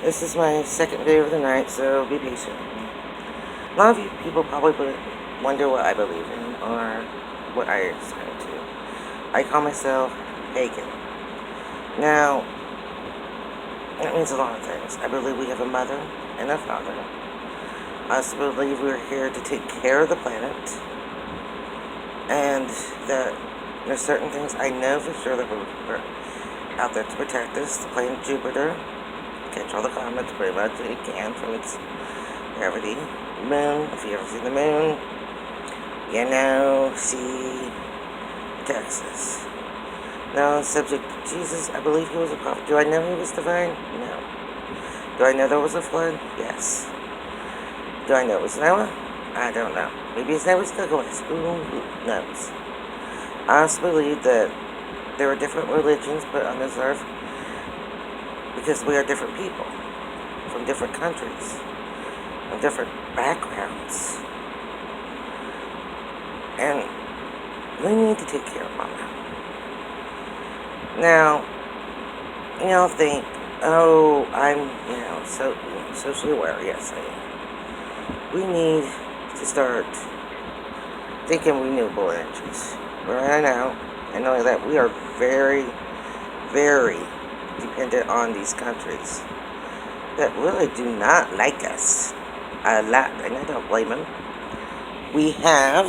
This is my second video of the night, so be patient. A lot of you people probably wonder what I believe in or what I aspire to. I call myself pagan. Now, that means a lot of things. I believe we have a mother and a father. I also believe we're here to take care of the planet. And that there's certain things I know for sure that we're out there to protect us. The planet Jupiter, catch all the comets pretty much that it can from its gravity. Moon, if you ever see the moon, you know, see Texas. Now, subject to Jesus, I believe he was a prophet. Do I know he was divine? No. Do I know there was a flood? Yes. Do I know it was Noah? I don't know. Maybe his name was Douglas. Who knows? I also believe that there are different religions put on this earth because we are different people from different countries, from different backgrounds. And we need to take care of Mama. Now, y'all think, oh, I'm, socially aware. Yes, I am. We need to start thinking renewable energies. Right now, and knowing that we are very, very dependent on these countries that really do not like us a lot, and I don't blame them. We have,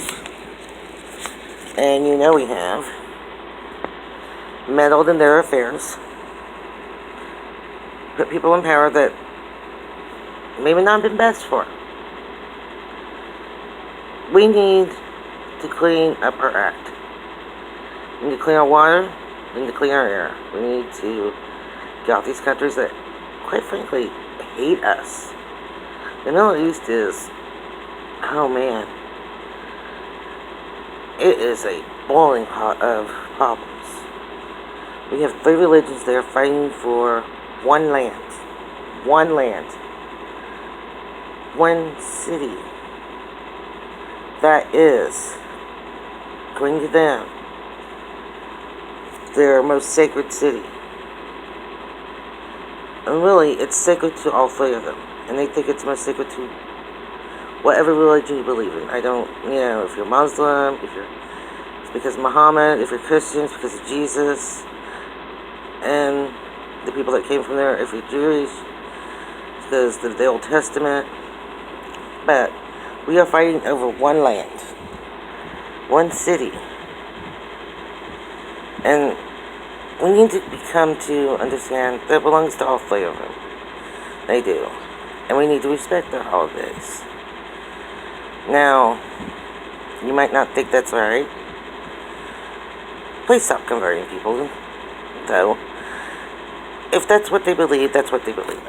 and we have, meddled in their affairs, put people in power that maybe not been best for. We need to clean up our act. We need to clean our water. We need to clean our air. We need to get out these countries that, quite frankly, hate us. The Middle East is, oh man, it is a boiling pot of problems. We have 3 religions there fighting for one land, one city that is, according to them, their most sacred city. And really, it's sacred to all 3 of them. And they think it's most sacred to whatever religion you believe in. I don't, if you're Muslim, it's because of Muhammad, if you're Christian, it's because of Jesus, and the people that came from there. If you're Jewish, it's because of the Old Testament. But we are fighting over one land, one city. And we need to come to understand that it belongs to all 3 of them. They do. And we need to respect their holidays. Now, you might not think that's right. Please stop converting people, though. If that's what they believe, that's what they believe.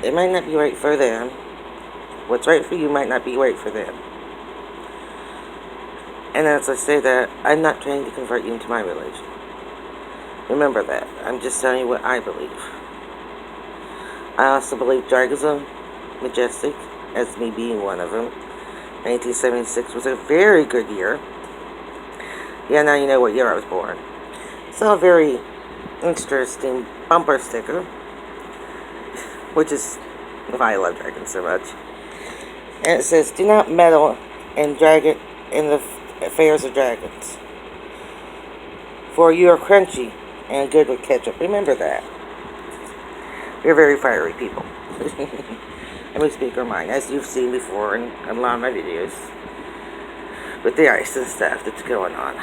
It might not be right for them. What's right for you might not be right for them. And as I say that, I'm not trying to convert you into my religion. Remember that. I'm just telling you what I believe. I also believe dragons are majestic, as me being one of them. 1976 was a very good year. Yeah, now you know what year I was born. So a very interesting bumper sticker, which is why I love dragons so much. And it says, "Do not meddle in the affairs of dragons, for you are crunchy and good with ketchup." Remember that. We're very fiery people. And we speak our mind, as you've seen before in a lot of my videos, with the ice and stuff that's going on.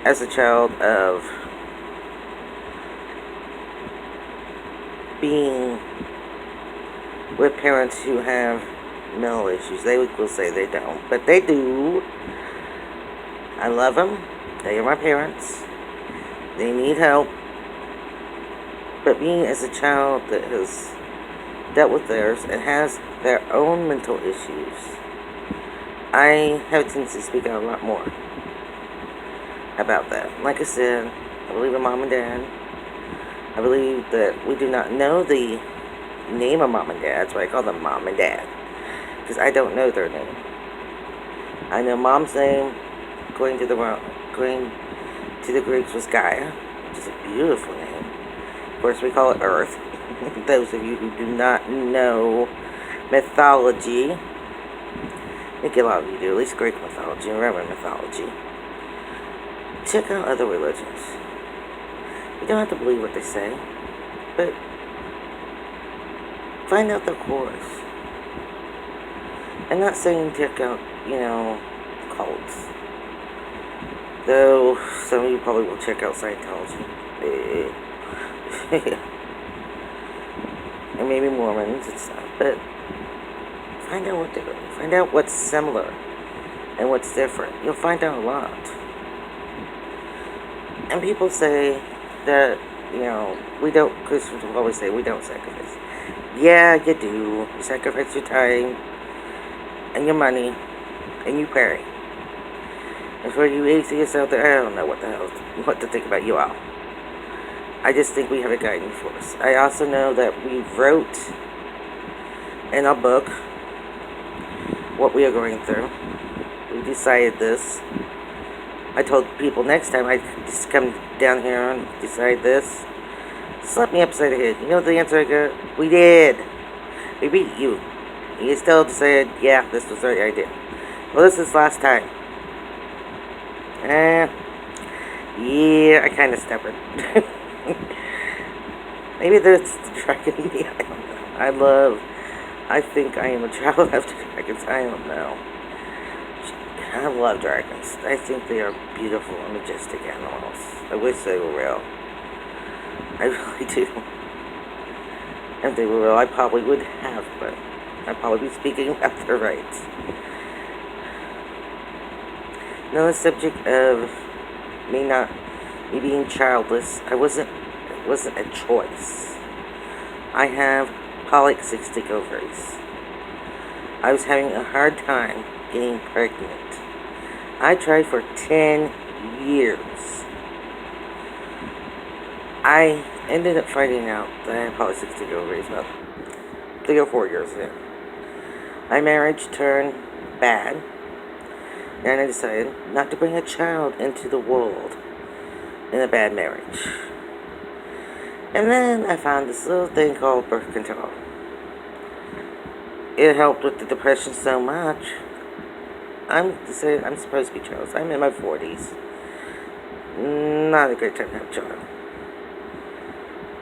As a child of being with parents who have mental issues, they will say they don't, but they do. I love them. They are my parents. They need help. But being as a child that has dealt with theirs and has their own mental issues, I have a tendency to speak out a lot more about that. Like I said, I believe in Mom and Dad. I believe that we do not know the name of Mom and Dad. That's why I call them Mom and Dad, because I don't know their name. I know Mom's name, according to the Greeks, was Gaia. which is a beautiful name. Of course, we call it Earth. Those of you who do not know mythology, I think a lot of you do, at least Greek mythology and Roman mythology. Check out other religions. You don't have to believe what they say, but find out their cores. I'm not saying check out, cults. Though some of you probably will check out Scientology. And maybe Mormons and stuff. But find out what they're doing. Find out what's similar and what's different. You'll find out a lot. And people say that, Christians will always say we don't sacrifice. Yeah, you do. You sacrifice your time and your money and you pray. And for you atheists out there, I don't know what to think about you all. I just think we have a guiding force. I also know that we wrote in our book what we are going through. We decided this. I told people next time I just come down here and decide this. Slap me upside the head. You know the answer I got? We did. We beat you. You still said, yeah, this was the right idea. Well, this is last time. Yeah, I kind of stubborn. Maybe there's the dragon in me. I don't know. I think I am a child after dragons. I don't know. I love dragons. I think they are beautiful and majestic animals. I wish they were real. I really do. If they were real, I probably would have, but I'd probably be speaking about their rights. Now, the subject of me being childless, it wasn't a choice. I have polycystic ovaries. I was having a hard time getting pregnant. I tried for 10 years. I ended up finding out that I had polycystic ovaries about 3 or 4 years in. My marriage turned bad, and I decided not to bring a child into the world in a bad marriage. And then I found this little thing called birth control. It helped with the depression so much. I'm supposed to be childless. I'm in my 40s. Not a great time to have a child.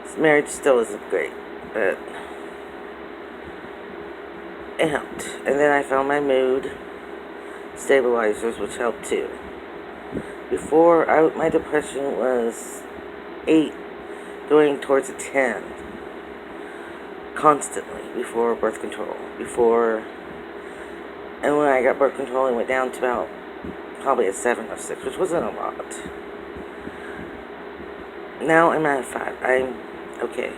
This marriage still isn't great, but it helped. And then I found my mood stabilizers, which helped too. Before, my depression was 8, going towards a 10. Constantly, before birth control. And when I got birth control, it went down to about probably a 7 or 6, which wasn't a lot. Now I'm at a 5. I'm okay.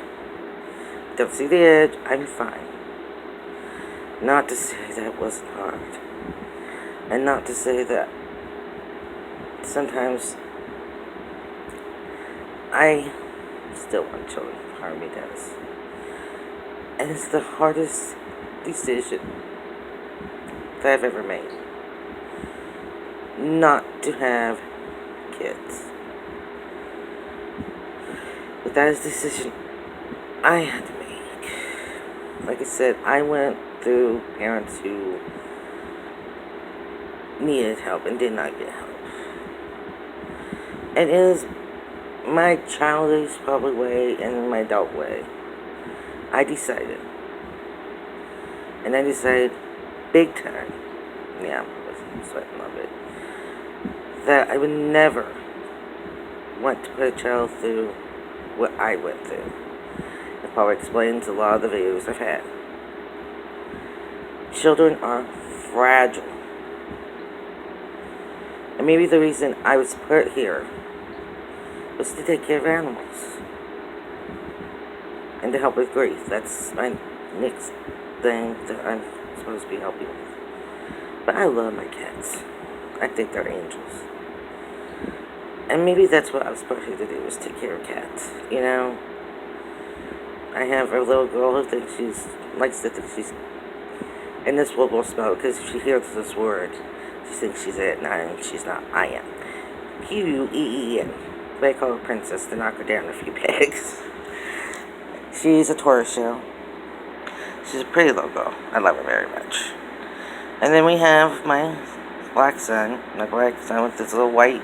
Don't see the edge. I'm fine. Not to say that it wasn't hard. And not to say that sometimes I still want children. Part of me does. And it's the hardest decision that I've ever made. Not to have kids. But that is a decision I had to make. Like I said, I went through parents who needed help and did not get help. And it is my childish probably way and my adult way. I decided. And I decided big time, yeah, I was sweating a bit, that I would never want to put a child through what I went through. It probably explains a lot of the videos I've had. Children are fragile. And maybe the reason I was put here was to take care of animals. And to help with grief. That's my next thing that I'm supposed to be helping with. But I love my cats. I think they're angels. And maybe that's what I was supposed to do, was take care of cats. You know? I have a little girl who thinks likes to think she's in this world will spell, because if she hears this word, she thinks she's it, and she's not. I am. Q-U-E-E-N. They call her Princess to knock her down a few pegs. She's a Taurus show. She's a pretty little girl. I love her very much. And then we have my black son with this little white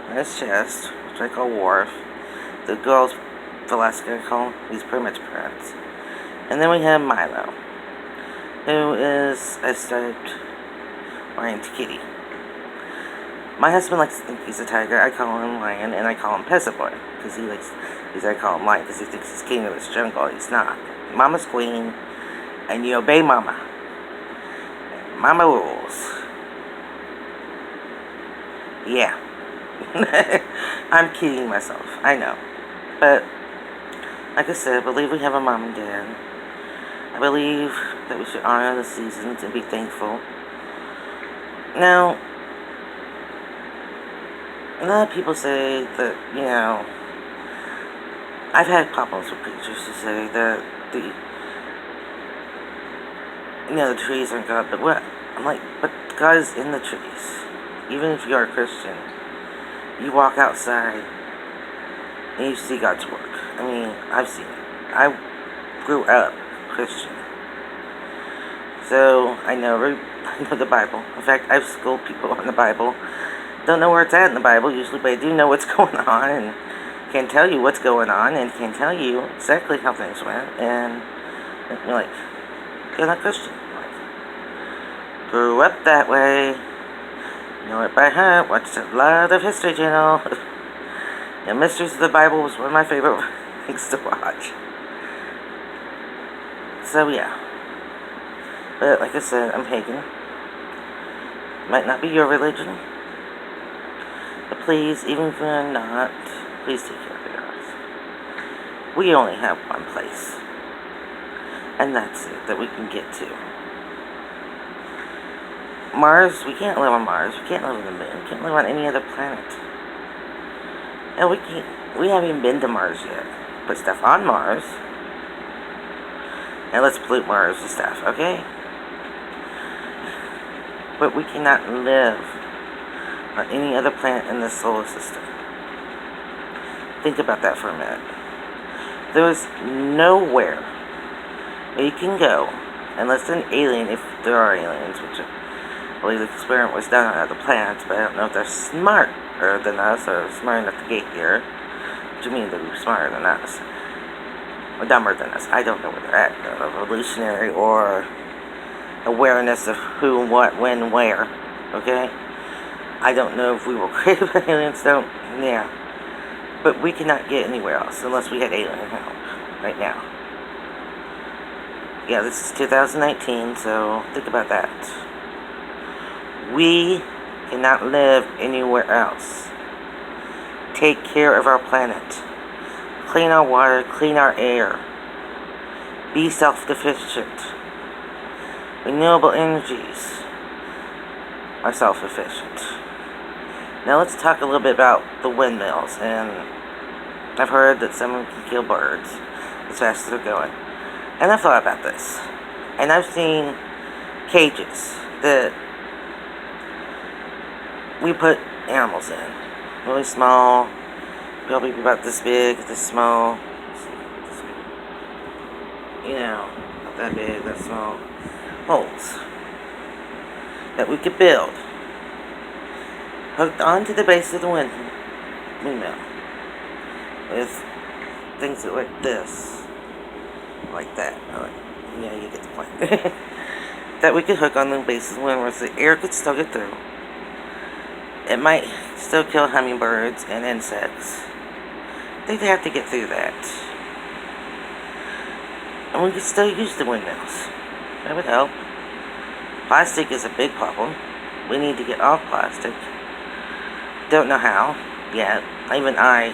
on his chest, which I call Worf. The girl's Velasca, I call him. He's pretty much Prince. And then we have Milo, who is, I started buying to Kitty. My husband likes to think he's a tiger. I call him Lion, and I call him Peasant Boy, because I call him Lion, because he thinks he's king of this jungle. He's not. Mama's queen, and you obey Mama. Mama rules. Yeah. I'm kidding myself. I know. But, like I said, I believe we have a mom and dad. I believe that we should honor the seasons and be thankful. Now, a lot of people say that, I've had problems with preachers who say that the trees aren't God, but what? I'm like, but God is in the trees. Even if you are a Christian, you walk outside and you see God's work. I mean, I've seen it. I grew up Christian. So, I know the Bible. In fact, I've schooled people on the Bible. Don't know where it's at in the Bible usually, but I do know what's going on and can tell you what's going on and can tell you exactly how things went. And you're like, you're not Christian. Like, grew up that way. Know it by heart. Watched a lot of History Channel. And Mysteries of the Bible was one of my favorite things to watch. So yeah. But like I said, I'm pagan. Might not be your religion. But please, even if you're not, please take care of yours. We only have one place. And that's it, that we can get to. Mars, we can't live on Mars. We can't live on the moon. We can't live on any other planet. And we haven't even been to Mars yet. Put stuff on Mars. And let's pollute Mars and stuff, okay? But we cannot live on any other planet in the solar system. Think about that for a minute. There is nowhere where you can go, unless an alien, if there are aliens, which I believe the experiment was done on other planets, but I don't know if they're smarter than us or smart enough to get here. What do you mean they're smarter than us? Or dumber than us? I don't know where they're at. Evolutionary or awareness of who, what, when, where. Okay? I don't know if we were created by aliens, yeah. But we cannot get anywhere else unless we had alien help right now. Yeah, this is 2019, so think about that. We cannot live anywhere else. Take care of our planet. Clean our water, clean our air. Be self-sufficient. Renewable energies are self-sufficient. Now let's talk a little bit about the windmills. And I've heard that some of them can kill birds as fast as they're going. And I've thought about this. And I've seen cages that we put animals in. Really small, probably about this big, this small. Not that big, that small. Holes that we could build. Hooked onto the base of the windmill. With things that like this. Like that. Yeah, you get the point. That we could hook on the base of the windmill so the air could still get through. It might still kill hummingbirds and insects. They'd have to get through that. And we could still use the windmills. That would help. Plastic is a big problem. We need to get off plastic. Don't know how yet. Even I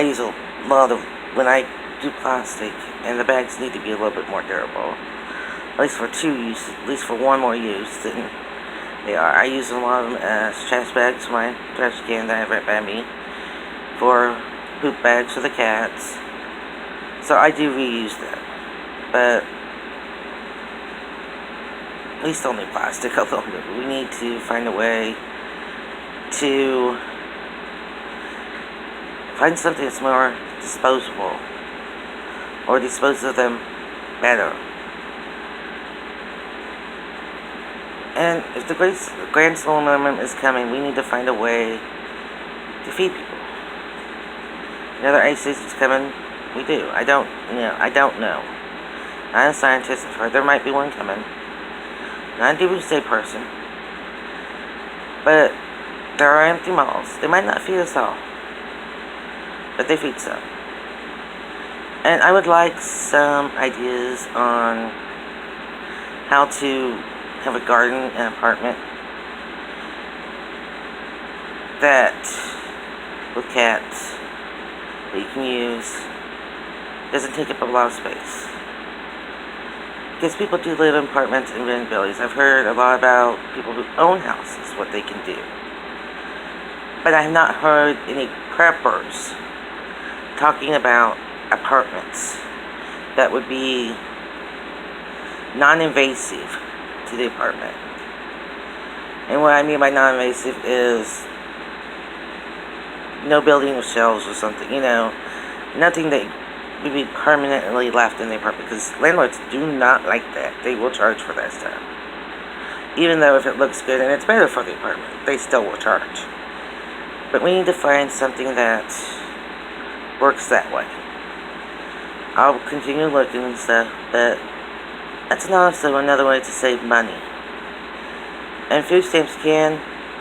use a lot of, when I do plastic, and the bags need to be a little bit more durable. At least for one more use than they are. I use a lot of them as trash bags for my trash can that I have right by me. For poop bags for the cats. So I do reuse them. But we still need plastic a little bit. We need to find a way to Find something that's more disposable, or dispose of them better. And if the grand solar minimum is coming, we need to find a way to feed people. Another ice age is coming. We do. I don't know. I'm a scientist. I've heard there might be one coming. Not a doomsday person. But there are empty malls. They might not feed us all, but they feed some. And I would like some ideas on how to have a garden in an apartment that, with cats, that you can use, doesn't take up a lot of space. Because people do live in apartments and rent buildings. I've heard a lot about people who own houses, what they can do. But I have not heard any preppers talking about apartments that would be non-invasive to the apartment. And what I mean by non-invasive is no building of shelves or something, nothing that would be permanently left in the apartment, because landlords do not like that. They will charge for that stuff. Even though if it looks good and it's better for the apartment, they still will charge. But we need to find something that works that way. I'll continue looking and stuff, but that's also another way to save money. And food stamps can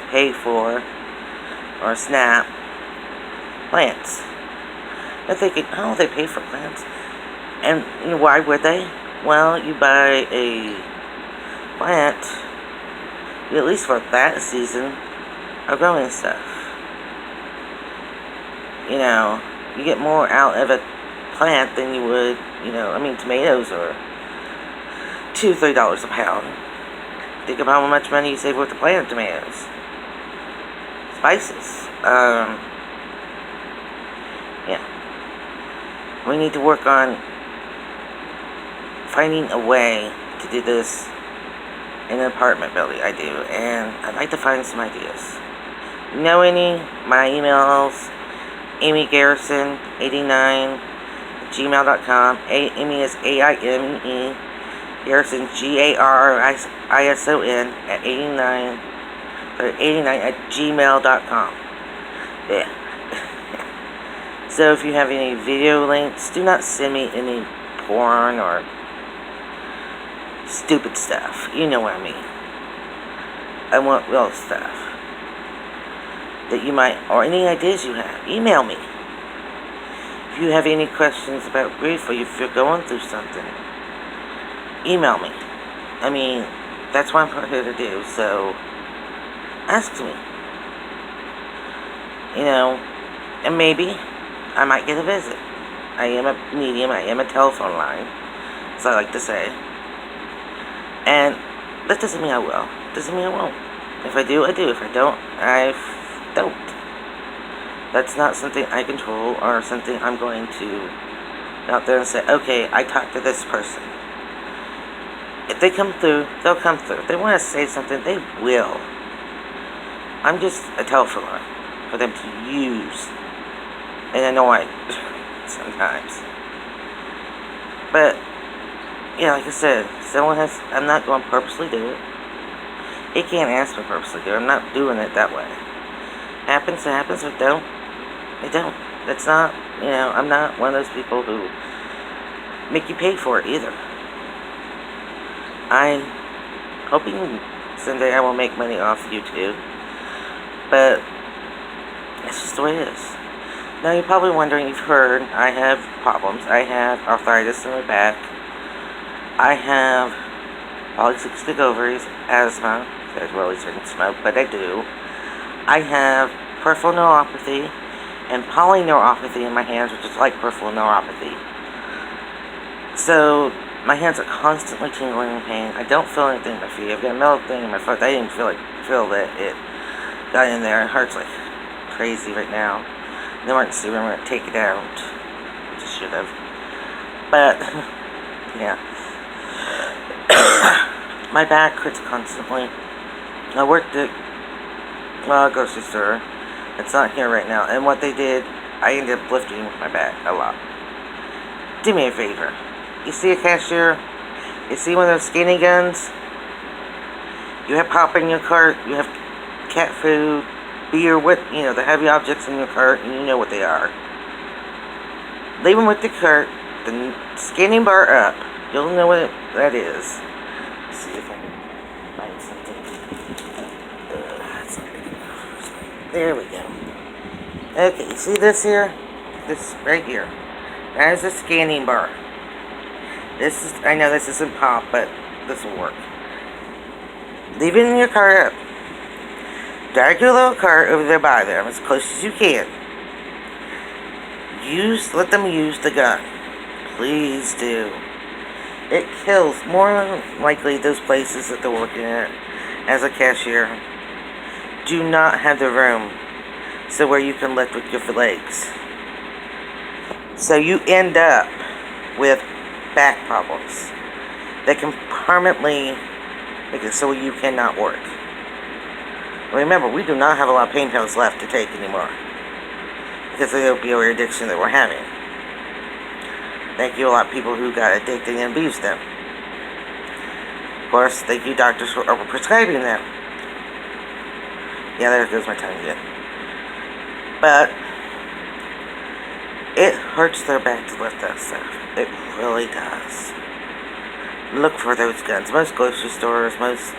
pay for, or SNAP, plants. I'm thinking, oh, they pay for plants. And why would they? Well, you buy a plant, at least for that season, of growing stuff. You get more out of a plant than you would, tomatoes are $2-3 a pound. Think about how much money you save with the plant of tomatoes. Spices. We need to work on finding a way to do this in an apartment building. I do, and I'd like to find some ideas. Know any? My emails, amygarrison89@gmail.com. Amy is AIME. Garrison, GARRISON at 89@gmail.com. Yeah. So if you have any video links, do not send me any porn or stupid stuff. You know what I mean. I want real stuff that you might, or any ideas you have. Email me. If you have any questions about grief, or if you're going through something, email me. That's what I'm here to do, so ask me. And maybe I might get a visit. I am a medium, I am a telephone line, as I like to say. And that doesn't mean I will. Doesn't mean I won't. If I do, I do. If I don't, I don't. That's not something I control, or something I'm going to out there and say, okay, I talked to this person. If they come through, they'll come through. If they want to say something, they will. I'm just a telephone line for them to use. And annoy sometimes. But, like I said, I'm not going to purposely do it. It can't ask me to purposely do it. I'm not doing it that way. Happens, it happens. If it don't, it don't. That's not, I'm not one of those people who make you pay for it either. I'm hoping someday I will make money off YouTube. But it's just the way it is. Now you're probably wondering, you've heard, I have problems. I have arthritis in my back. I have polycystic ovaries, asthma. I really shouldn't smoke, but I do. I have peripheral neuropathy and polyneuropathy in my hands, which is like peripheral neuropathy. So my hands are constantly tingling in pain. I don't feel anything in my feet. I've got a metal thing in my foot. I didn't even feel that it got in there. It hurts like crazy right now. In the emergency room, I'm going to take it out, which I should have. But, yeah. My back hurts constantly. I worked at a grocery store. It's not here right now. And what they did I ended up lifting my back a lot. Do me a favor. You see a cashier? You see one of those skinny guns? You have pop in your cart. You have cat food, beer, the heavy objects in your cart, and you know what they are. Leave them with the cart. The skinny bar up. You'll know what that is. Let's see if I can find something. There we go. Okay, you see this here? This right here. That is a scanning bar. I know this isn't pop, but this will work. Leave it in your cart up. Drag your little cart over there by them as close as you can. Let them use the gun. Please do. It kills, more than likely, those places that they're working at as a cashier do not have the room so where you can lift with your legs. So you end up with back problems that can permanently make it so you cannot work. Remember, we do not have a lot of pain pills left to take anymore because of the opioid addiction that we're having. Thank you a lot of people who got addicted and abused them. Of course, thank you doctors for overprescribing them. Yeah, there goes my tongue again. But it hurts their back to lift that stuff. It really does. Look for those guns. Most grocery stores, most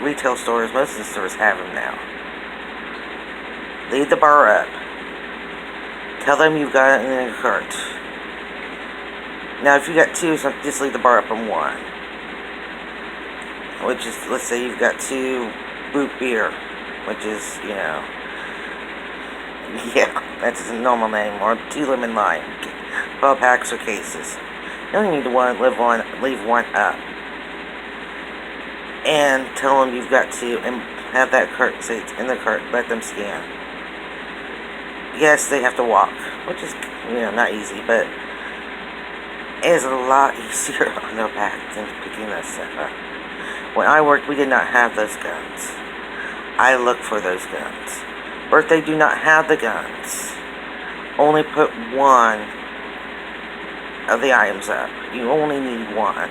retail stores, most of the stores have them now. Leave the bar up. Tell them you've got it in your cart. Now, if you got two, just leave the bar up on one. Which is, let's say you've got 2 root beer, which is, yeah, that's a normal name, or 2 lemon lime, 12 packs or cases. You only need to leave one up. And tell them you've got 2, and have that cart, say it's in the cart, let them scan. Yes, they have to walk, which is, not easy, but it is a lot easier on their back than picking that stuff up. When I worked, we did not have those guns. I look for those guns. Or if they do not have the guns, only put one of the items up. You only need one.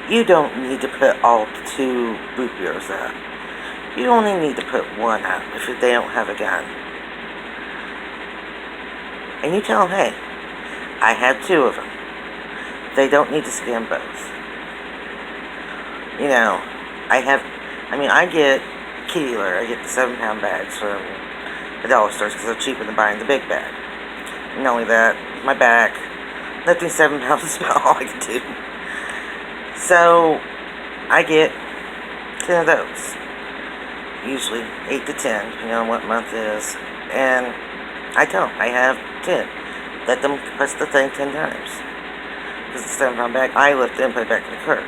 You don't need to put all 2 boot beers up. You only need to put one up if they don't have a gun. And you tell them, hey, I have 2 of them. They don't need to scan both. I get kitty litter. I get the 7-pound bags from the dollar stores because they're cheaper than buying the big bag. And not only that, my back, lifting 7 pounds is about all I can do. So, I get 10 of those. Usually 8 to 10, depending on what month it is. And I tell them, I have 10. Let them press the thing 10 times. Because it's a 7-pound bag, I lift it and put it back in the cart.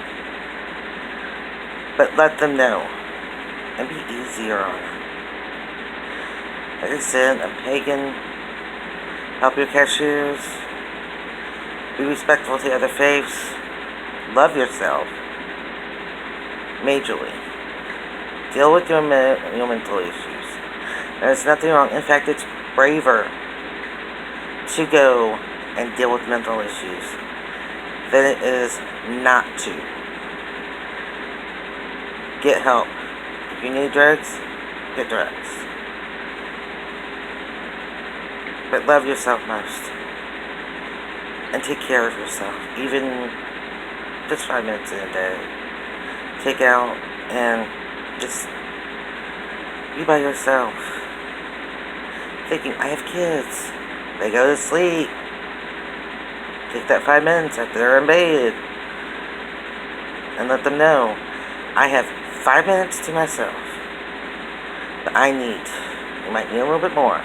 But let them know. And be easier on them. Like I said, I'm pagan. Help your cashiers. Be respectful to other faiths. Love yourself. Majorly. Deal with your mental issues. There's nothing wrong. In fact, it's braver to go and deal with mental issues than it is not to. Get help. If you need drugs, get drugs. But love yourself most. And take care of yourself. Even just 5 minutes in a day. Take out and just be by yourself. Thinking, I have kids. They go to sleep. Take that 5 minutes after they're in bed. And let them know, I have 5 minutes to myself. But I need. You might need a little bit more.